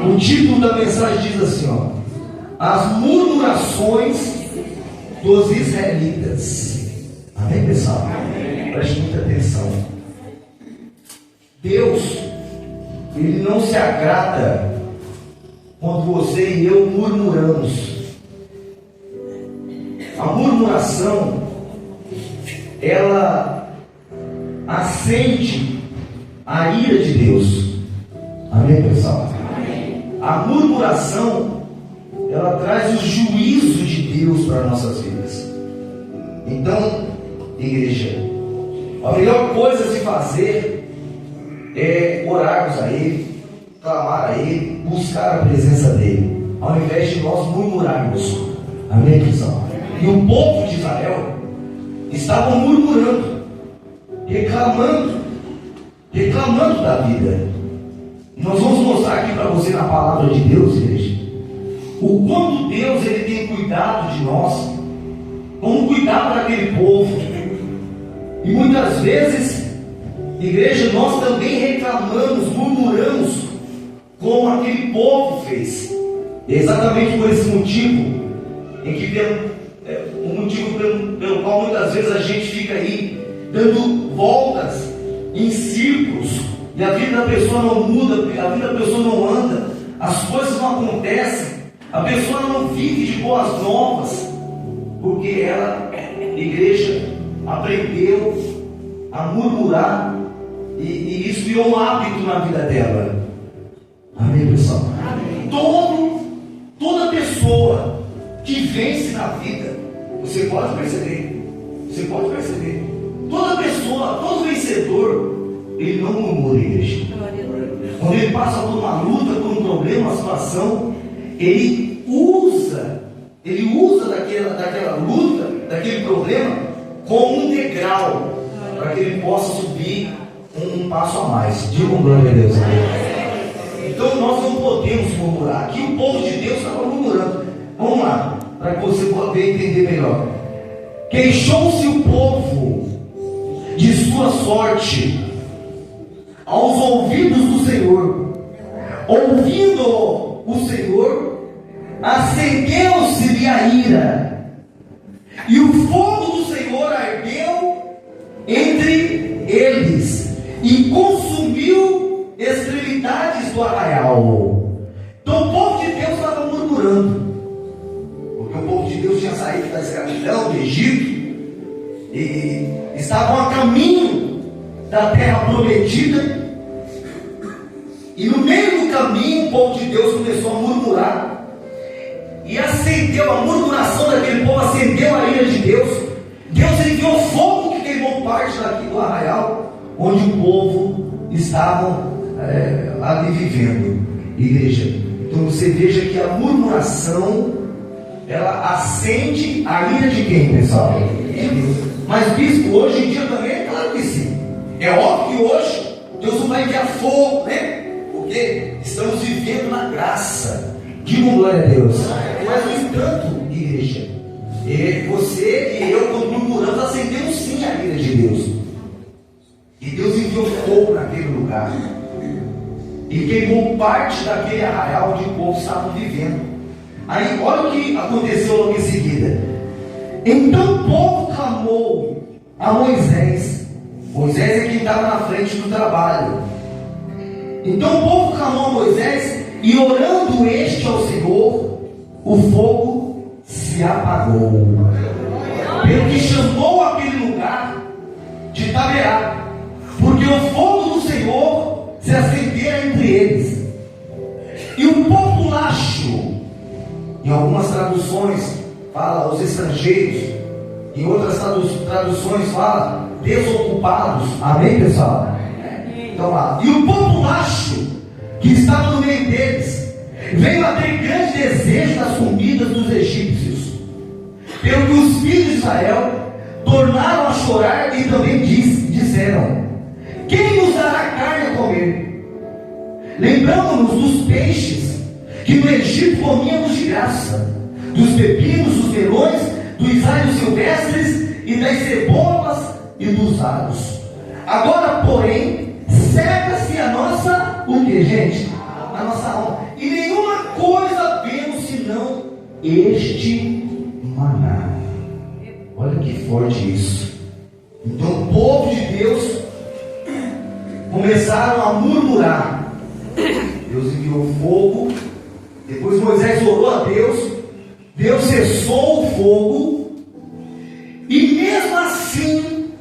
O título da mensagem diz assim, ó: as murmurações dos israelitas. Amém, pessoal? Preste muita atenção. Deus, Ele não se agrada quando você e eu murmuramos. A murmuração, ela acende a ira de Deus. Amém, pessoal? A murmuração, ela traz o juízo de Deus para nossas vidas. Então, igreja, a melhor coisa a se fazer é orarmos a Ele, clamar a Ele, buscar a presença dEle, ao invés de nós murmurarmos. Amém, pessoal? E o povo de Israel estava murmurando, reclamando da vida. Nós vamos mostrar aqui para você na palavra de Deus, igreja, o quanto Deus Ele tem cuidado de nós, como cuidado daquele povo. E muitas vezes, igreja, nós também reclamamos, murmuramos, como aquele povo fez. Exatamente por esse motivo, o motivo pelo qual muitas vezes a gente fica aí dando voltas em círculos, e a vida da pessoa não muda, a vida da pessoa não anda, as coisas não acontecem, a pessoa não vive de boas novas, porque ela, igreja, aprendeu a murmurar, e isso virou um hábito na vida dela. Amém, pessoal? Amém. Toda pessoa que vence na vida, você pode perceber, toda pessoa, todo vencedor, ele não murmura, igreja. Quando ele passa por uma luta, por um problema, uma situação, ele usa daquela luta, daquele problema, como um degrau, para que ele possa subir um passo a mais. Diga glória a Deus. Então nós não podemos murmurar. Aqui o povo de Deus estava murmurando. Vamos lá, para que você possa entender melhor. Queixou-se o povo de sua sorte aos ouvidos do Senhor. Ouvindo o Senhor, acendeu-se-lhe a ira, e o fogo do Senhor ardeu entre eles e consumiu extremidades do arraial. Então o povo de Deus estava murmurando, porque o povo de Deus tinha saído da escravidão do Egito e estavam a caminho da terra prometida. E no meio do caminho o povo de Deus começou a murmurar, e acendeu a murmuração daquele povo, acendeu a ira de Deus. Deus enviou fogo que queimou parte daqui do arraial onde o povo estava ali vivendo. Igreja, então você veja que a murmuração, ela acende a ira de quem, pessoal? De Deus. Mas bispo, hoje em dia também é claro que sim. É óbvio que hoje Deus não vai enviar fogo, né? Porque estamos vivendo na graça. Diga glória a Deus. Mas no entanto, igreja, você e eu, quando murmuramos, acendemos sim a ira de Deus. E Deus enviou fogo naquele lugar e queimou parte daquele arraial onde o povo estava vivendo. Aí olha o que aconteceu logo em seguida. Então o povo clamou a Moisés. Moisés é quem estava na frente do trabalho. Então o povo clamou a Moisés, e orando este ao Senhor, o fogo se apagou. Pelo que chamou aquele lugar de Taberá, porque o fogo do Senhor se acendera entre eles. E o populacho, em algumas traduções fala os estrangeiros, em outras traduções fala desocupados. Amém, pessoal? Então lá, e o populacho que estava no meio deles veio a ter grande desejo das comidas dos egípcios, pelo que os filhos de Israel tornaram a chorar e também disseram: quem nos dará carne a comer? Lembramos-nos dos peixes que no Egito comíamos de graça, dos pepinos, dos melões, dos alhos silvestres e das cebolas e dos aros. Agora, porém, seca-se a nossa, o que, gente? na nossa alma. E nenhuma coisa vemos senão este maná. Olha que forte isso. Então o povo de Deus começaram a murmurar. Deus enviou fogo. Depois Moisés orou a Deus. Deus cessou o fogo. E mesmo assim,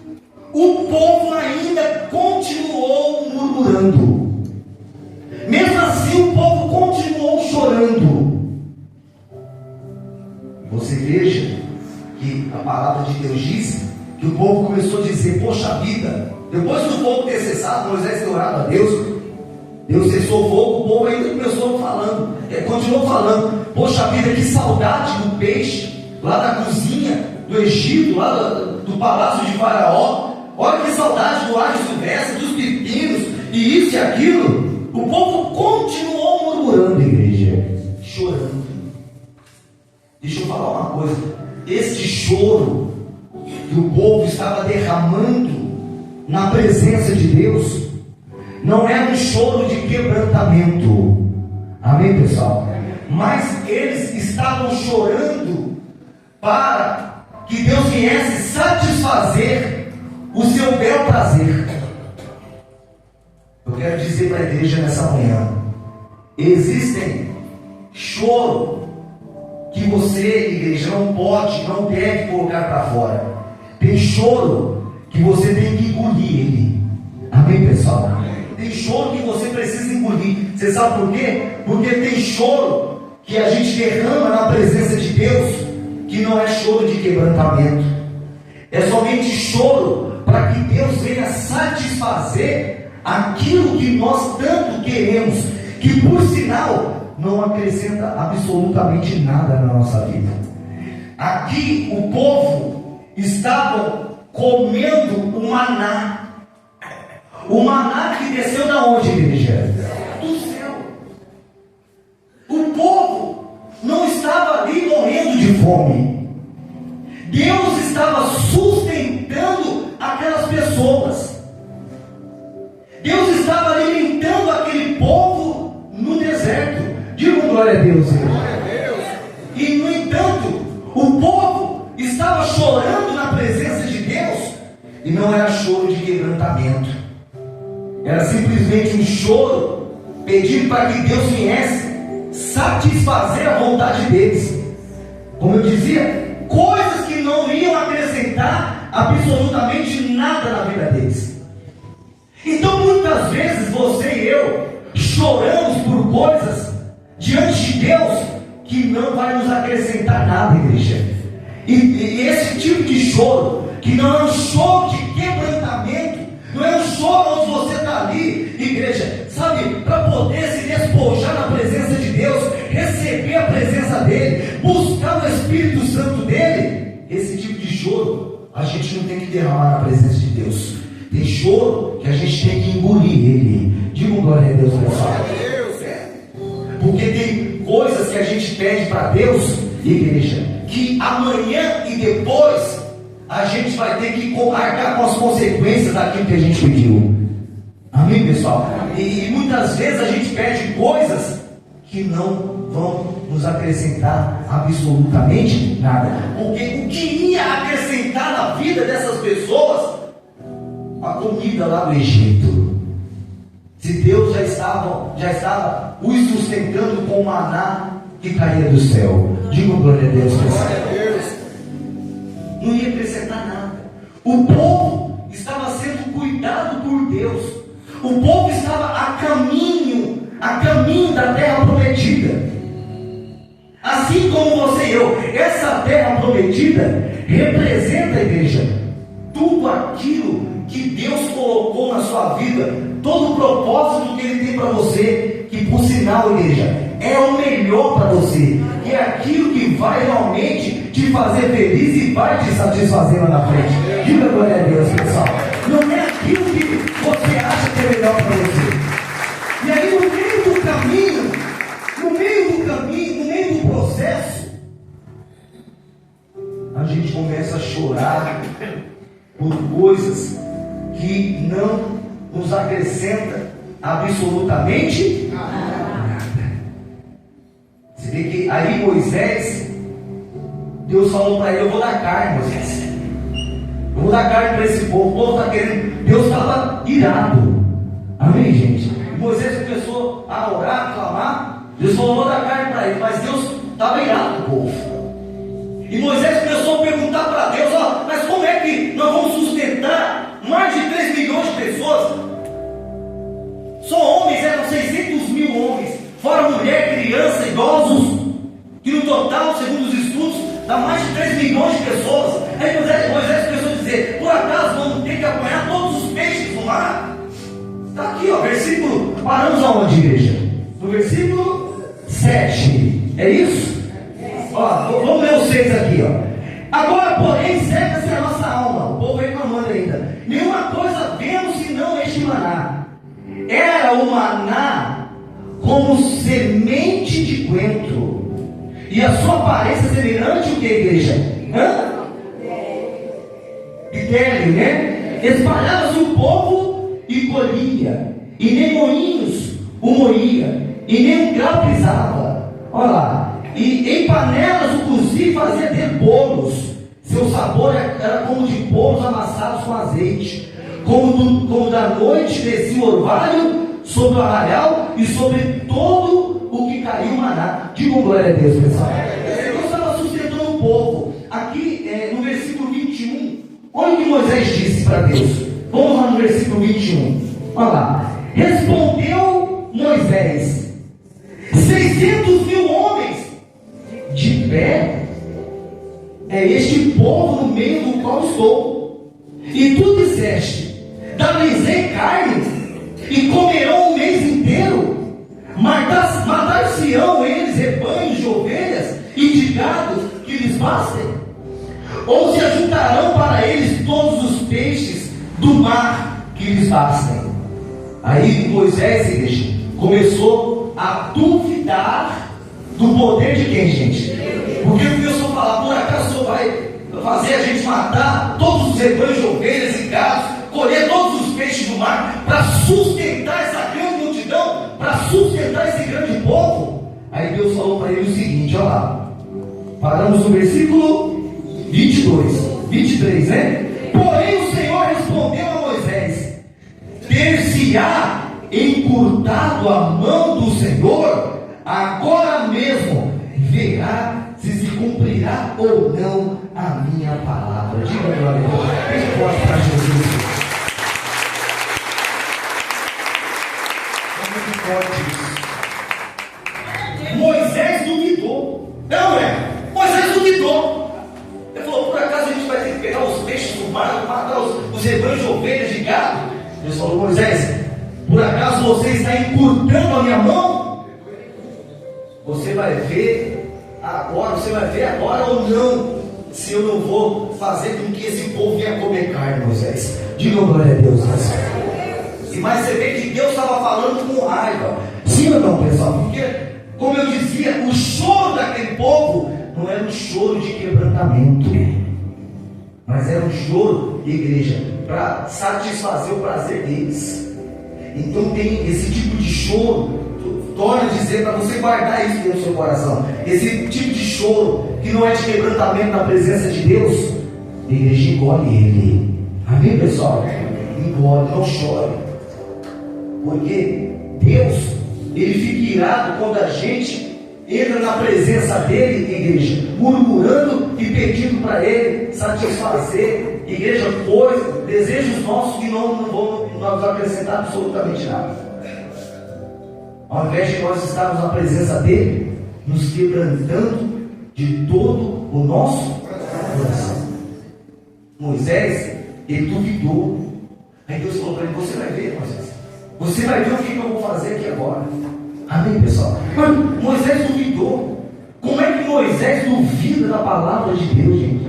o povo ainda continuou murmurando. Mesmo assim, o povo continuou chorando. Você veja que a palavra de Deus diz que o povo começou a dizer: poxa vida, depois do fogo ter cessado, Moisés ter orado a Deus, Deus cessou o fogo, o povo ainda continuou falando: poxa vida, que saudade do peixe lá da cozinha do Egito, lá do palácio de Faraó. Olha que saudade do alho silvestre, dos pepinos, e isso e aquilo. O povo continuou murmurando, igreja, chorando. Deixa eu falar uma coisa: este choro que o povo estava derramando na presença de Deus não era um choro de quebrantamento. Amém, pessoal? Mas eles estavam chorando para que Deus viesse satisfazer o seu bel prazer. Eu quero dizer para a igreja nessa manhã: existem choro que você, igreja, não pode, não deve colocar para fora. Tem choro que você tem que engolir ele. Amém, pessoal? Tem choro que você precisa engolir. Você sabe por quê? Porque tem choro que a gente derrama na presença de Deus, que não é choro de quebrantamento. É somente choro para que Deus venha satisfazer aquilo que nós tanto queremos, que por sinal não acrescenta absolutamente nada na nossa vida. Aqui o povo estava comendo o maná. O maná que desceu da onde, igreja? Do céu. O povo não estava ali morrendo de fome. Deus estava sustentando aquelas pessoas. Deus estava alimentando aquele povo no deserto. Diga glória a Deus, igreja. E no entanto, o povo estava chorando na presença de Deus, e não era choro de quebrantamento, era simplesmente um choro pedindo para que Deus viesse satisfazer a vontade deles. Como eu dizia, coisas que não iam acrescentar absolutamente nada na vida deles. Então muitas vezes você e eu choramos por coisas diante de Deus que não vai nos acrescentar nada, igreja. E esse tipo de choro, que não é um choro de quebrantamento, não é um choro onde você está ali, igreja, sabe, para poder se despojar na presença de Deus, receber a presença dele, buscar o Espírito Santo dele. Esse tipo de choro a gente não tem que derramar na presença de Deus. Tem choro que a gente tem que engolir ele. Diga glória a Deus, pessoal. Porque tem coisas que a gente pede para Deus, igreja, que amanhã e depois a gente vai ter que arcar com as consequências daquilo que a gente pediu. Amém, pessoal? E muitas vezes a gente pede coisas que não vão nos acrescentar absolutamente nada. Porque o que ia acrescentar na vida dessas pessoas? A comida lá do Egito. Se Deus já estava os sustentando com o maná que caía do céu. Diga glória a Deus, pessoal. Não ia acrescentar nada. O povo estava sendo cuidado por Deus. O povo estava a caminho da terra prometida. Assim como você e eu, essa terra prometida representa, a igreja, tudo aquilo que Deus colocou na sua vida, todo o propósito que Ele tem para você, que por sinal, igreja, é o melhor para você, que é aquilo que vai realmente te fazer feliz e vai te satisfazer lá na frente. Diga glória a Deus, pessoal. Não é aquilo que você acha que é melhor para você. E aí no meio do processo, a gente começa a chorar por coisas que não nos acrescenta absolutamente nada. aí Moisés, Deus falou para ele: eu vou dar carne, Moisés. Eu vou dar carne para esse povo. O povo está querendo. Deus estava irado. Amém, gente? E Moisés começou a orar, a clamar. Deus falou: vou dar carne para ele. Mas Deus estava irado com o povo. E Moisés começou a perguntar para Deus: ó, mas como é que nós vamos sustentar mais de 3 milhões de pessoas? Só homens, eram 600 mil homens, fora mulher, criança, idosos, que no total, segundo os estudos, dá mais de 3 milhões de pessoas. Aí Moisés começou a dizer: por acaso vamos ter que apanhar todos os peixes do mar? Está aqui, ó, versículo, paramos aonde, igreja? No versículo 7, é isso? Ó, vamos ler os 6 aqui, ó. Agora, porém, seca-se a nossa alma. O povo reclamando ainda. Nenhuma coisa vemos senão este maná. Era o maná como semente de coentro, e a sua aparência semelhante o que, igreja? Pitélio, né? Espalhava-se o povo e colhia, e nem moinhos o moía, e nem um grau pisava. Olha lá. E em panelas o cozia e fazia ter bolos. Seu sabor era como de bolos amassados com azeite. Como da noite descia o orvalho sobre o arraial e sobre todo o que caiu o maná. Digam glória a Deus, pessoal. Deus estava sustentando o povo. Aqui no versículo 21, olha o que Moisés disse para Deus. Vamos lá no versículo 21. Olha lá. Respondeu Moisés: 600 mil homens de pé é este povo no meio do qual estou. E tu disseste: dar-lhes-ei carne, e comerão o mês inteiro. Matar-se-ão eles rebanhos de ovelhas e de gados que lhes bastem? Ou se ajuntarão para eles todos os peixes do mar que lhes bastem? Aí Moisés, igreja, começou a duvidar do poder de quem, gente? Porque o Deus só falar: por acaso o Senhor vai fazer a gente matar todos os rebanhos de ovelhas e gados, colher todos os peixes do mar, para sustentar essa grande multidão, para sustentar esse grande povo? Aí Deus falou para ele o seguinte, olha lá, paramos no versículo 23, né? Porém o Senhor respondeu a Moisés: ter-se-á encurtado a mão do Senhor? Agora mesmo verá se cumprirá ou não a minha palavra. Diga glória a Deus. Quem pode para Jesus? Moisés duvidou. Não é? Moisés duvidou. Ele falou: por acaso a gente vai ter que pegar os peixes do mar, matar os rebanhos de ovelhas de gado? Deus falou: Moisés, por acaso você está encurtando a minha mão? Você vai ver agora ou não, se eu não vou fazer com que esse povo venha comer carne, Moisés. Diga glória a Deus. E mais você vê que Deus estava falando com raiva. Sim ou não, pessoal? Porque, como eu dizia, o choro daquele povo não era um choro de quebrantamento, mas era um choro, igreja, para satisfazer o prazer deles. Então tem esse tipo de choro. Torna a dizer para você guardar isso dentro do seu coração. Esse tipo de choro que não é de quebrantamento na presença de Deus, a igreja engole ele. Amém, pessoal? Engole, não chore. Porque Deus, ele fica irado quando a gente entra na presença dele, igreja, murmurando e pedindo para ele satisfazer, igreja, coisas, desejos nossos que não vão nos acrescentar absolutamente nada. Ao invés de nós estarmos na presença dele, nos quebrantando de todo o nosso coração. Moisés, ele duvidou. Aí Deus falou para ele: você vai ver, Moisés. Você vai ver o que eu vou fazer aqui agora. Amém, pessoal? Mas Moisés duvidou. Como é que Moisés duvida da palavra de Deus, gente?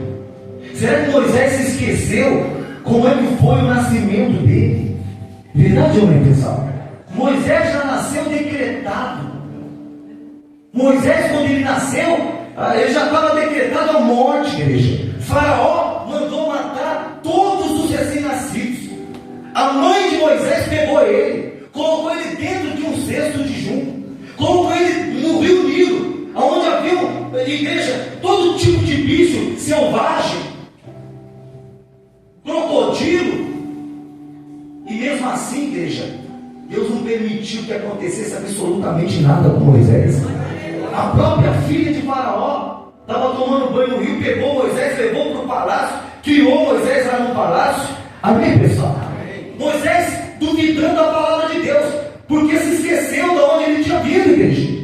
Será que Moisés se esqueceu como é que foi o nascimento dele? Verdade ou não, pessoal? Moisés já nasceu decretado. Moisés, quando ele nasceu, ele já estava decretado a morte, igreja. Faraó mandou matar todos os recém-nascidos. A mãe de Moisés pegou ele, colocou ele dentro de um cesto de junco, colocou ele no rio Nilo, onde havia que acontecesse absolutamente nada com Moisés. A própria filha de Faraó estava tomando banho no rio, pegou Moisés, levou para o palácio, criou Moisés lá no palácio. Amém, pessoal? Moisés duvidando da palavra de Deus, porque se esqueceu de onde ele tinha vindo, igreja.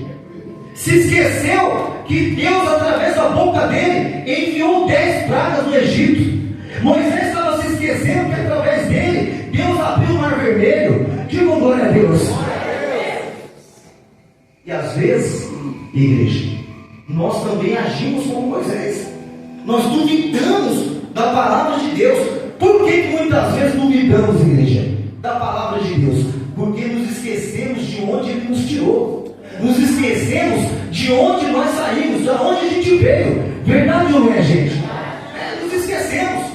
Se esqueceu que Deus, através da boca dele, enviou 10 pragas no Egito. Moisés estava se esquecendo que através dele, Deus abriu o mar vermelho. Digam glória a Deus. E às vezes, igreja, nós também agimos como Moisés. Nós duvidamos da palavra de Deus. Por que muitas vezes duvidamos, igreja, da palavra de Deus? Porque nos esquecemos de onde Ele nos tirou. Nos esquecemos de onde nós saímos, de onde a gente veio. Verdade ou não é, gente? Nos esquecemos.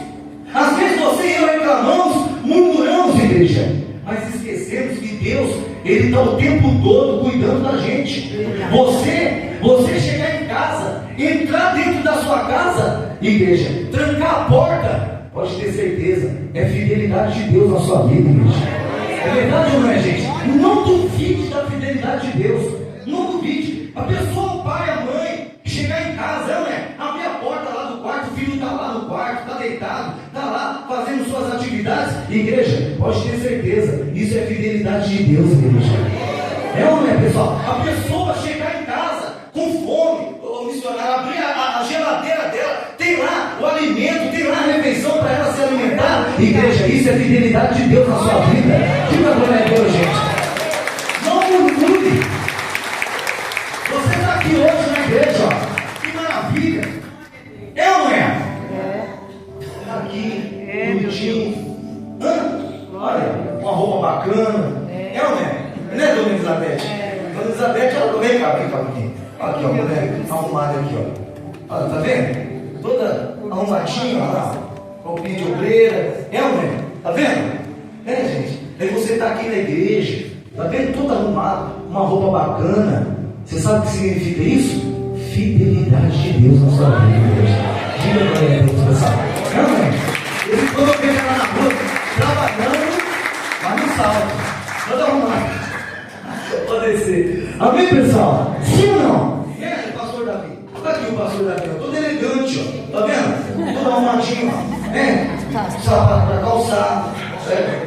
Às vezes você e eu reclamamos, murmuramos, igreja, mas esquecemos que Deus, Ele está o tempo todo cuidando da gente. Você chegar em casa, entrar dentro da sua casa, igreja, trancar a porta, pode ter certeza, é fidelidade de Deus na sua vida, igreja. É verdade ou não é, gente? Não duvide da fidelidade de Deus. Não duvide. A pessoa, o pai, a mãe, chegar em casa, abrir a porta lá do quarto, o filho está lá no quarto, está deitado, está lá fazendo suas atividades. Igreja, pode ter certeza, isso é fidelidade de Deus, igreja. É ou não é, pessoal? A pessoa chegar em casa com fome, o missionário abrir a geladeira dela, tem lá o alimento, tem lá a refeição para ela se alimentar. Igreja, isso é fidelidade de Deus na sua vida. Diga glória a Deus, gente. Não murmure. Você está aqui hoje na igreja, ó. Que maravilha. É ou não é? Está aqui, bonitinho. Olha, uma roupa bacana. É ou não é? Não é, dona Elizabeth? Dona Elizabeth, ela vem cá, vem cá, aqui. Aqui, ó, mulher arrumada aqui, ó. Olha, tá vendo? Toda arrumadinha, ó lá. Roupinha de obreira. É ou não é? Tá vendo? É, gente. Aí você está aqui na igreja, tá vendo? Toda arrumada, uma roupa bacana. Você sabe o que significa isso? Fidelidade de Deus na sua vida. Diga para ele, pessoal. Não, ele quando eu vejo ela na rua, trabalhando, mas no salto. Toda arrumada. Pode descer. Amém, pessoal? Sim ou não? É, pastor Davi. Olha aqui o pastor Davi, ó. Todo elegante, ó. Tá vendo? Todo arrumadinho, ó. É, sapato para calçar.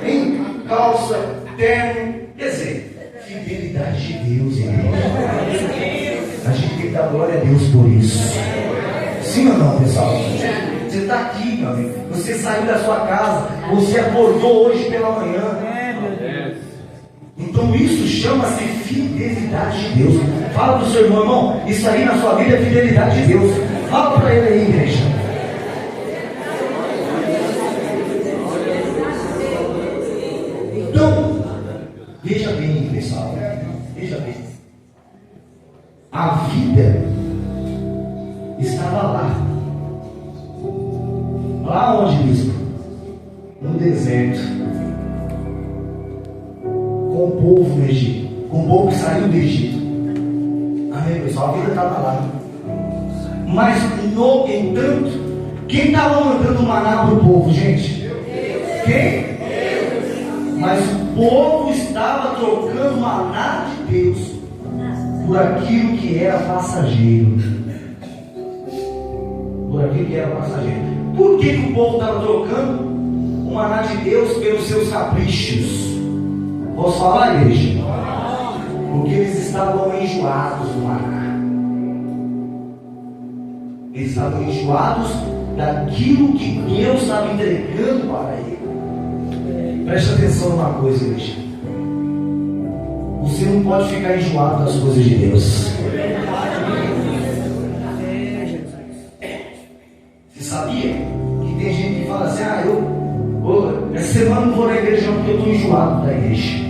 Hein? Calça, terno. Quer dizer, fidelidade de Deus, irmão. A gente tem que dar glória a Deus por isso. Sim ou não, pessoal? Você está aqui, meu amigo. Você saiu da sua casa. Você acordou hoje pela manhã. Então isso chama-se fidelidade de Deus. Fala para o seu irmão, isso aí na sua vida é fidelidade de Deus. Fala para ele aí, igreja. Então, veja bem, pessoal. Veja bem. A vida estava lá. Lá onde, bispo? No deserto. Com o povo do Egito. Com o povo que saiu do Egito. Amém, pessoal? A vida estava lá. Mas, no entanto, quem estava mandando maná para o povo, gente? Quem? Mas o povo estava trocando maná de Deus por aquilo que era passageiro. Por aquilo que era passageiro. Por que o povo estava trocando o maná de Deus pelos seus caprichos? Posso falar, igreja? Porque eles estavam enjoados do maná. Eles estavam enjoados daquilo que Deus estava entregando para ele. Preste atenção numa coisa, igreja. Você não pode ficar enjoado das coisas de Deus. Você sabia que tem gente que fala assim: essa semana não vou na igreja porque eu estou enjoado da igreja.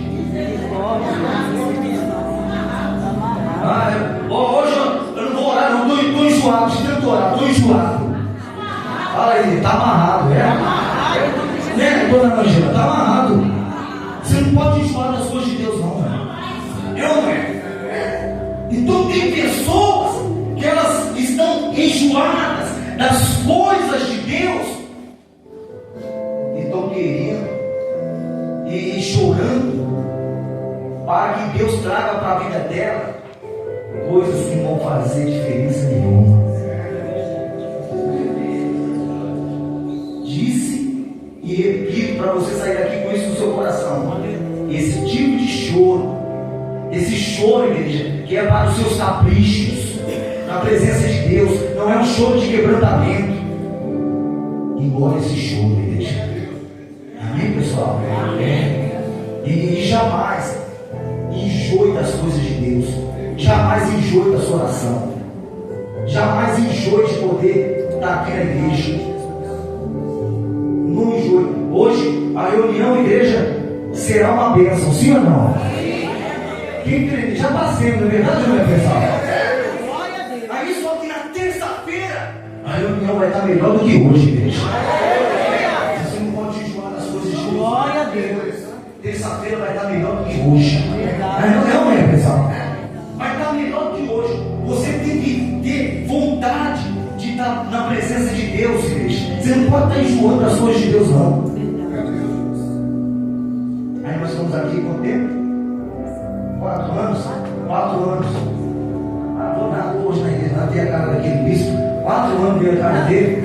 Hoje eu não vou orar, não, estou enjoado, de tanto orar, estou enjoado. Fala aí, está amarrado, né, dona Angela? Está amarrado. Você não pode enjoar das coisas de Deus, não, velho. É ou não é? Então tem pessoas que elas estão enjoadas das coisas de Deus e estão querendo e chorando para que que Deus traga para a vida dela coisas que não vão fazer diferença nenhuma. Disse e repito para você sair daqui com isso no seu coração: esse tipo de choro, esse choro, igreja, que é para os seus caprichos, na presença de Deus, não é um choro de quebrantamento. Engole esse choro, igreja. Amém, pessoal? Amém. E jamais enjoe das coisas de Deus. Jamais enjoe da sua oração. Jamais enjoe de poder estar aqui na igreja. Não enjoe. Hoje a reunião, igreja, será uma bênção, sim ou não? Quem crê, já está sendo, não é verdade, não é, pessoal? Aí só que na terça-feira a reunião vai estar melhor do que hoje, igreja. Você não pode enjoar das coisas de Deus. Glória a Deus. Terça-feira vai estar melhor do que hoje. Não é, pessoal? Vai estar melhor do que hoje. Você tem que ter vontade de estar na presença de Deus, igreja. Você não pode estar enjoando das coisas de Deus, não. Aí nós estamos aqui com o tempo? 4 anos? 4 anos. Ah, vou nada hoje na igreja, ver a cara daquele bispo. 4 anos ver a cara dele.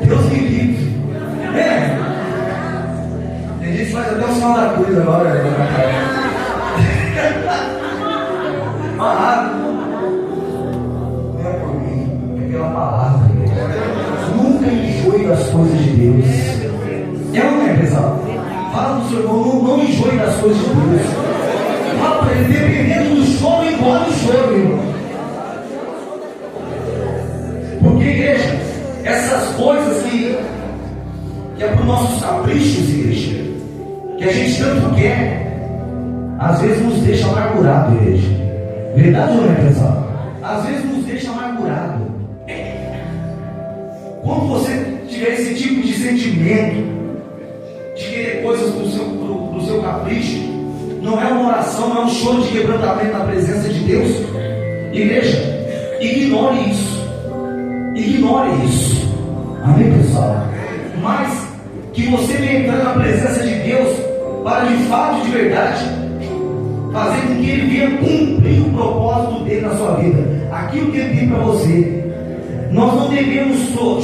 Deus me livre. Tem gente que faz até o sinal da cruz agora. Palavra. Não é por mim, é pela palavra. Nunca enjoe das coisas de Deus. É ou não é, pessoal? Fala pro seu irmão, não enjoe das coisas de Deus. Fala para ele, dependendo do choro, engole o choro, irmão. Porque, igreja, essas coisas que é para os nossos caprichos, igreja, que a gente tanto quer, às vezes nos deixa amargurado, igreja. Verdade ou não é, pessoal? Às vezes nos deixa amargurado. Quando você tiver esse tipo de sentimento de querer coisas pro seu capricho, não é uma oração, não é um choro de quebrantamento na presença de Deus. Igreja, ignore isso. Ignore isso. Amém, pessoal? Mas que você venha entrar na presença de Deus para de fato, de verdade, fazer com que Ele venha cumprir o propósito dele na sua vida. Aquilo que Ele tem para você. Nós não devemos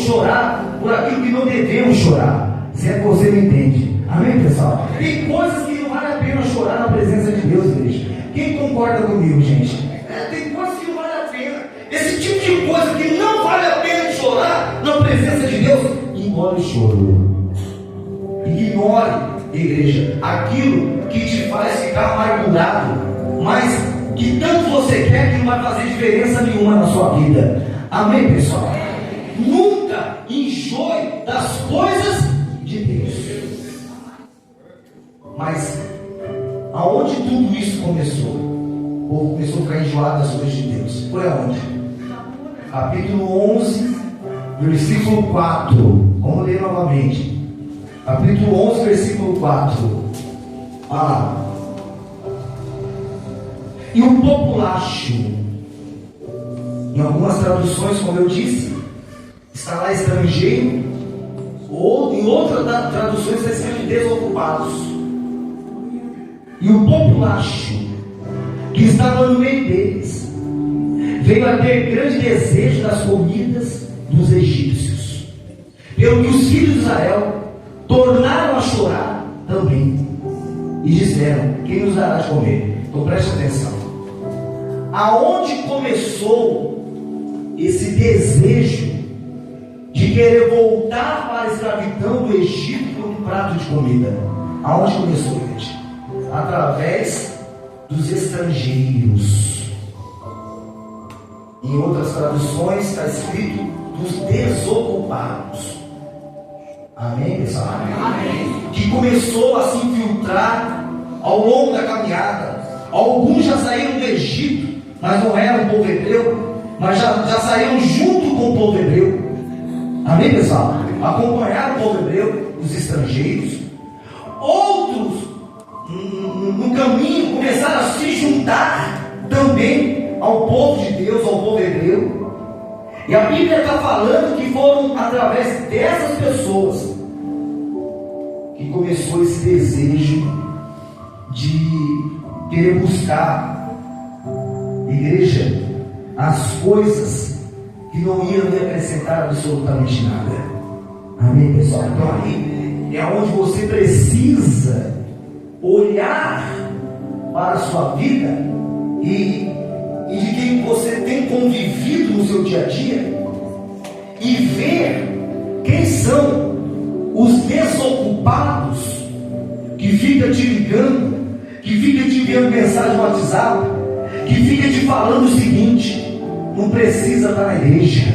chorar por aquilo que não devemos chorar. Se é que você me entende. Amém, pessoal? Tem coisas que não vale a pena chorar na presença de Deus, igreja. Quem concorda comigo, gente? Tem coisas que não vale a pena. Esse tipo de coisa que não vale a pena chorar na presença de Deus, engole o choro. Ignore, igreja, aquilo que te faz ficar amargurado, mas que tanto você quer que não vai fazer diferença nenhuma na sua vida. Amém, pessoal? Nunca enjoe das coisas de Deus. Mas aonde tudo isso começou? O povo começou a ficar enjoado das coisas de Deus. Foi aonde? Capítulo 11, versículo 4. Vamos ler novamente. Capítulo 11, versículo 4. E o populacho, em algumas traduções, como eu disse, está lá estrangeiro, ou em outras traduções está escrito desocupados. E o populacho, que estava no meio deles, veio a ter grande desejo das comidas dos egípcios, pelo que os filhos de Israel tornaram a chorar também, e disseram: quem nos dará de comer? Então preste atenção. Aonde começou esse desejo de querer voltar para a escravidão do Egito por um prato de comida? Aonde começou, gente? Através dos estrangeiros. Em outras traduções está escrito dos desocupados. Amém, pessoal? Amém. Que começou a se infiltrar ao longo da caminhada. Alguns já saíram do Egito, mas não eram o povo hebreu, mas já saíram junto com o povo hebreu. Amém, pessoal? Acompanharam o povo hebreu, os estrangeiros. Outros no caminho começaram a se juntar também ao povo de Deus, ao povo hebreu. E a Bíblia está falando que foram através dessas pessoas que começou esse desejo de querer buscar, igreja, as coisas que não iam lhe acrescentar absolutamente nada. Amém, pessoal? Então aí é onde você precisa olhar para a sua vida e de quem você tem convivido no seu dia a dia e ver quem são os desocupados que fica te ligando, que fica te enviando mensagem no WhatsApp, que fica te falando o seguinte: não precisa estar na igreja.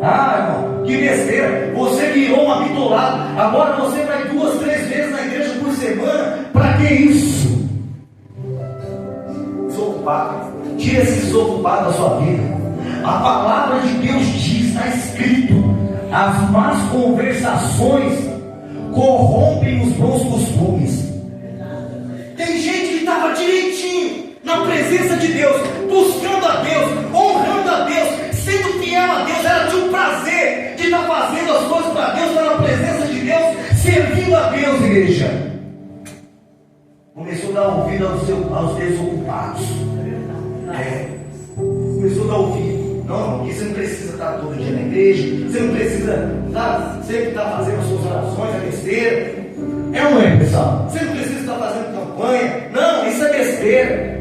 Ah, irmão, que besteira, você virou um habitolado, agora você vai 2, 3 vezes na igreja por semana, para que isso? Desocupado, tira esse desocupado da sua vida. A palavra de Deus diz, está escrito: as más conversações corrompem os bons costumes. Tem gente que estava direitinho na presença de Deus, buscando a Deus, honrando a Deus, sendo fiel a Deus, era de um prazer de estar fazendo as coisas para Deus, estar na presença de Deus, servindo a Deus, igreja. Começou a dar ouvido aos desocupados. Começou a dar ouvido. Não, porque você não precisa estar todo dia na igreja, você não precisa sempre estar fazendo as suas orações, é besteira. É ou não é, pessoal? Você não precisa estar fazendo campanha. Não, isso é besteira.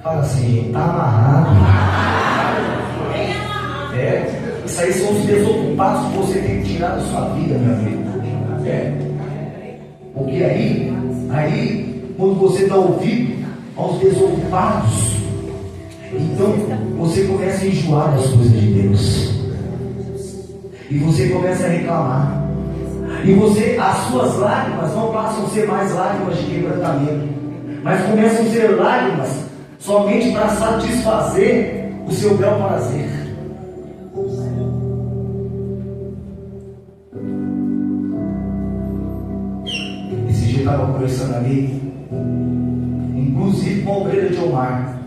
Fala assim, gente, está amarrado. Isso aí são os desocupados que você tem que tirar da sua vida, meu amigo. Porque aí, quando você dá ouvido aos desocupados, então você começa a enjoar das coisas de Deus, e você começa a reclamar, e as suas lágrimas não passam a ser mais lágrimas de quebrantamento, mas começam a ser lágrimas somente para satisfazer o seu bel prazer. Esse dia eu estava conversando ali, inclusive com a obreira de Omar,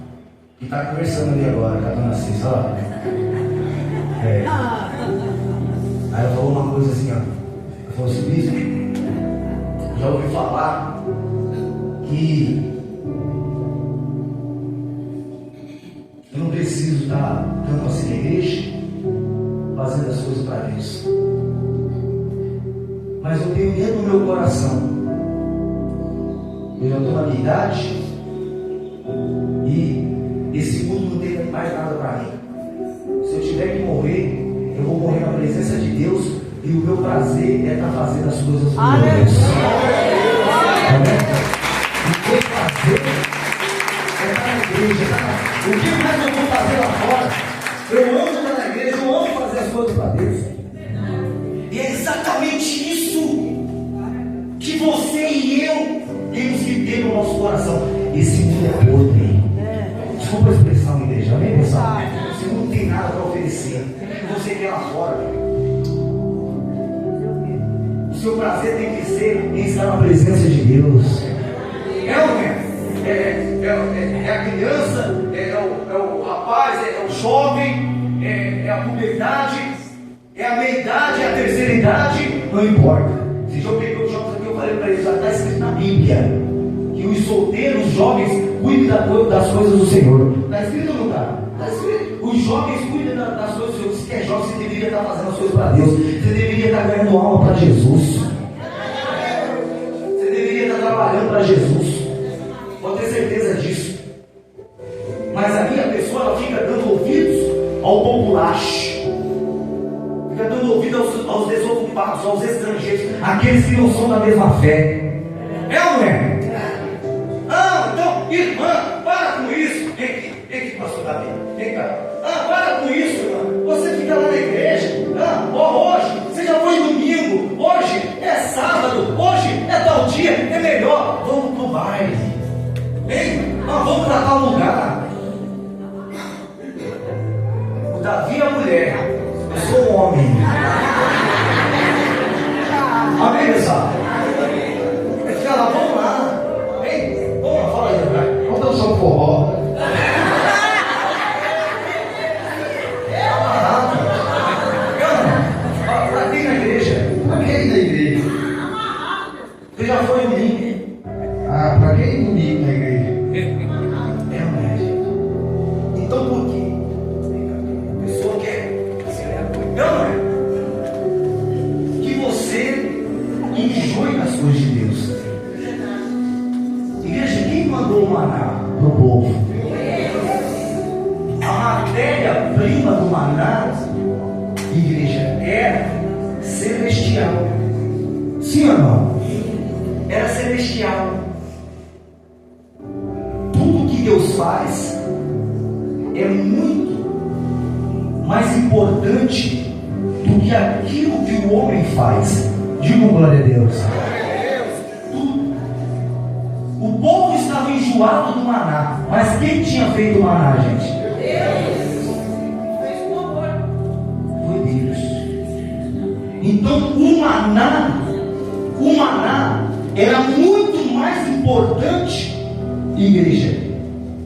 que está conversando ali agora com a dona Cissa, ó. Aí ela falou uma coisa assim, ó. Ela falou assim: bispo, já ouvi falar que eu não preciso estar tanto assim na igreja, fazendo as coisas para Deus, mas eu tenho dentro do meu coração, eu já estou na minha idade e esse mundo não tem mais nada para mim. Se eu tiver que morrer, eu vou morrer na presença de Deus, e o meu prazer é estar fazendo as coisas para Deus. O meu prazer é estar na igreja. O que mais eu vou fazer lá fora? Eu amo estar na igreja, eu amo fazer as coisas para Deus. E é exatamente isso que você e eu temos que ter no nosso coração. Esse mundo é podre. Desculpa a expressão, igreja, amém, pessoal? Você não tem nada para oferecer. O que você quer lá fora? O seu prazer tem que ser em estar na presença de Deus. É a criança, é o rapaz, é o jovem, é a puberdade, é a meia-idade, é a terceira idade, não importa. Se eu peguei os jovens aqui, eu falei para eles: já está escrito na Bíblia que os solteiros, os jovens, cuidem das coisas do Senhor. Está escrito ou não está? Está escrito. Os jovens cuidam das coisas do Senhor. Se é jovem, você deveria estar fazendo as coisas para Deus. Você deveria estar ganhando alma para Jesus. Você deveria estar trabalhando para Jesus. Pode ter certeza disso. Mas ali a pessoa, ela fica dando ouvidos ao populacho, fica dando ouvido aos desocupados, aos estrangeiros, aqueles que não são da mesma fé. É ou não é? Então, irmã, para com isso. Vem aqui, pastor Davi. Vem cá. Para com isso, irmã. Você fica lá na igreja. Hoje, você já foi domingo. Hoje é sábado. Hoje é tal dia. É melhor. Vamos pro baile. Vem, vamos para tal lugar. O Davi é a mulher. Eu sou um homem. Amém, pessoal? Fica lá, vamos lá. Fala aí, pai. Vamos dançar um forró. Pra quem na igreja? Pra quem na igreja? Você já foi em mim? maná para o povo. A matéria-prima do maná, igreja, era celestial. Sim ou não? Era celestial. Tudo que Deus faz é muito mais importante do que aquilo que o homem faz. Digo glória a Deus. O povo estava enjoado do maná, mas quem tinha feito o maná, gente? Foi Deus. Então o maná era muito mais importante, igreja,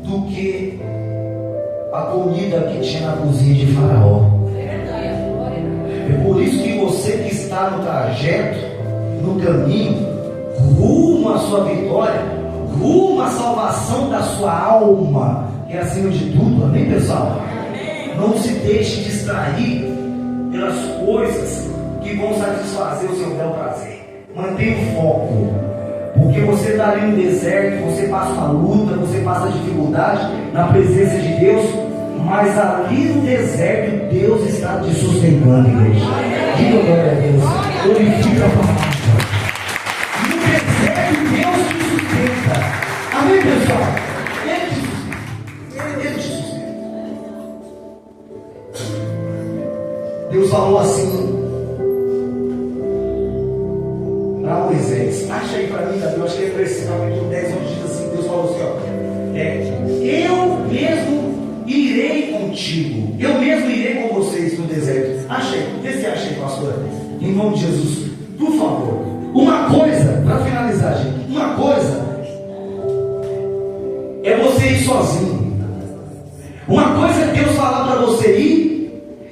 do que a comida que tinha na cozinha de Faraó. É por isso que você que está no trajeto, no caminho, rumo à sua vitória, rumo à salvação da sua alma, que é acima de tudo, amém, pessoal? Não se deixe distrair pelas coisas que vão satisfazer o seu bel prazer. Mantenha o foco, porque você está ali no deserto, você passa uma luta, você passa dificuldade na presença de Deus, mas ali no deserto Deus está te sustentando, igreja. Diga glória a Deus, glorifica a palavra. No deserto Deus te sustenta, amém, pessoal? Ele te sustenta. Deus falou assim para Moisés, acha aí para mim, Davi, eu acho que é esse capítulo 10, onde diz assim, Deus falou assim, eu mesmo irei contigo, eu mesmo irei com vocês no deserto. Achei, vê se achei, pastor, em nome de Jesus, por favor. Uma coisa, para finalizar, gente, uma coisa é você ir sozinho, uma coisa é Deus falar para você ir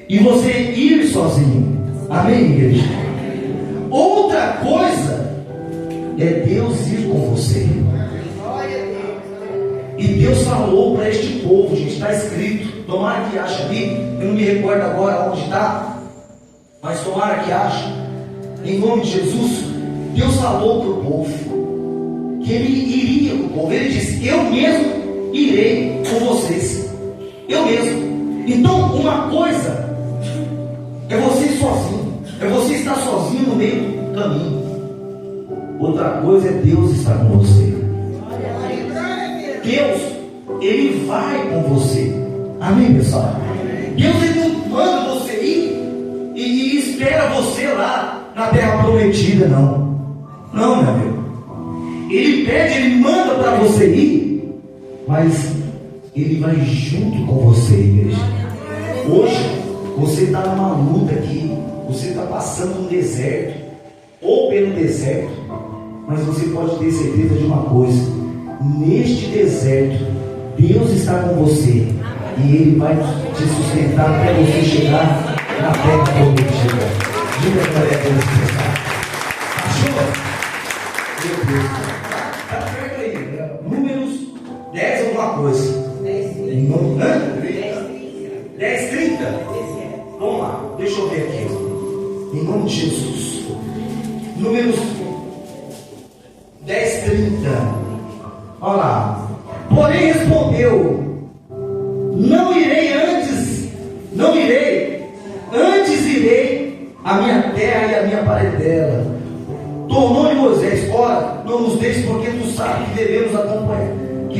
e você ir sozinho, amém, igreja? Outra coisa é Deus ir com você. E Deus falou para este povo, gente, está escrito, tomara que ache ali, eu não me recordo agora onde está, mas tomara que ache, em nome de Jesus. Deus falou para o povo que Ele iria com o povo. Ele disse, eu mesmo irei com vocês, eu mesmo. Então uma coisa é você ir sozinho, é você estar sozinho no meio do caminho. Outra coisa é Deus estar com você. Deus, Ele vai com você, amém, pessoal? Deus, Ele não manda você ir e espera você lá na terra prometida, não, meu amigo. Ele pede, Ele manda para você ir, mas Ele vai junto com você, igreja. Hoje você está numa luta aqui, você está passando um deserto ou pelo deserto, mas você pode ter certeza de uma coisa: neste deserto Deus está com você e Ele vai te sustentar até você chegar na terra prometida. Diga glória a Deus, pessoal. Achou? Meu Deus, está perto aí, né? Números 10 alguma coisa. 10:30. Vamos lá, deixa eu ver aqui. Em nome de Jesus. Números 10:30. Olha lá. Porém respondeu: não irei, antes irei à minha terra e à minha parentela. Tornou-lhe Moisés: ora, não nos deixes, porque tu sabes que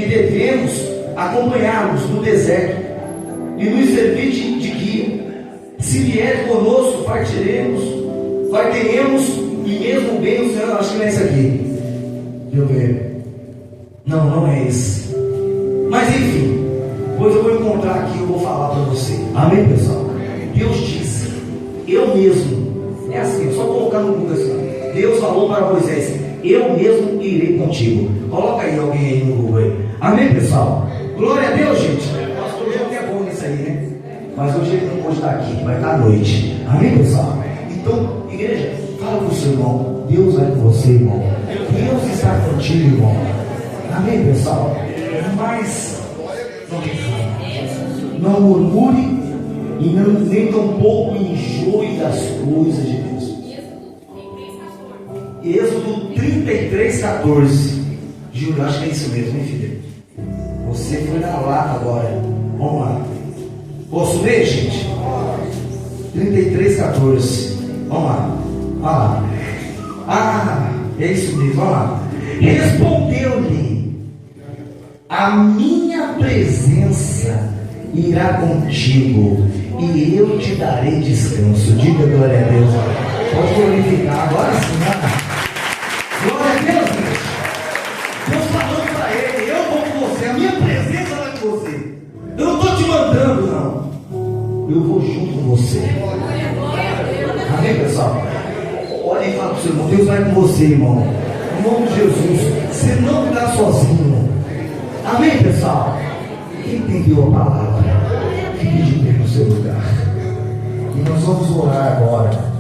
devemos acompanhar-nos no deserto e nos servir de guia. Se vier conosco, partiremos e mesmo bem o Senhor. Acho que não é esse aqui. Deixa eu ver. Não é esse. Mas enfim, depois eu vou encontrar aqui e eu vou falar para você. Amém, pessoal? Deus disse, eu mesmo. É assim, é só colocar no Google assim. Deus falou para Moisés: eu mesmo irei contigo. Coloca aí alguém aí no Google aí. Amém, pessoal? Glória a Deus, gente. O pastor João é bom nisso aí, né? Mas hoje ele não pode estar aqui, vai estar à noite. Amém, pessoal? Então, igreja, fala para o seu irmão: Deus vai com você, irmão. Deus está contigo, irmão. Amém, pessoal? Mas não murmure e nem tampouco enjoe das coisas de Deus. Êxodo 33:14. Júlio, acho que é isso mesmo, hein, filho? Você foi na lata agora. Vamos lá. Posso ler, gente? 33:14. Vamos lá. Vamos lá. Ah, é isso mesmo. Vamos lá. Respondeu-lhe: a minha presença irá contigo, e eu te darei descanso. Diga glória a Deus. Pode glorificar. Agora sim, né? Glória a Deus, gente. Deus falando para ele: eu vou com você, a minha presença vai com você. Eu não estou te mandando, não. Eu vou junto com você. Amém, pessoal? Olha e fala para o seu irmão: Deus vai com você, irmão. Em nome de Jesus. Você não está sozinho. Amém, pessoal? Quem entendeu a palavra, fique de pé no seu lugar. E nós vamos orar agora.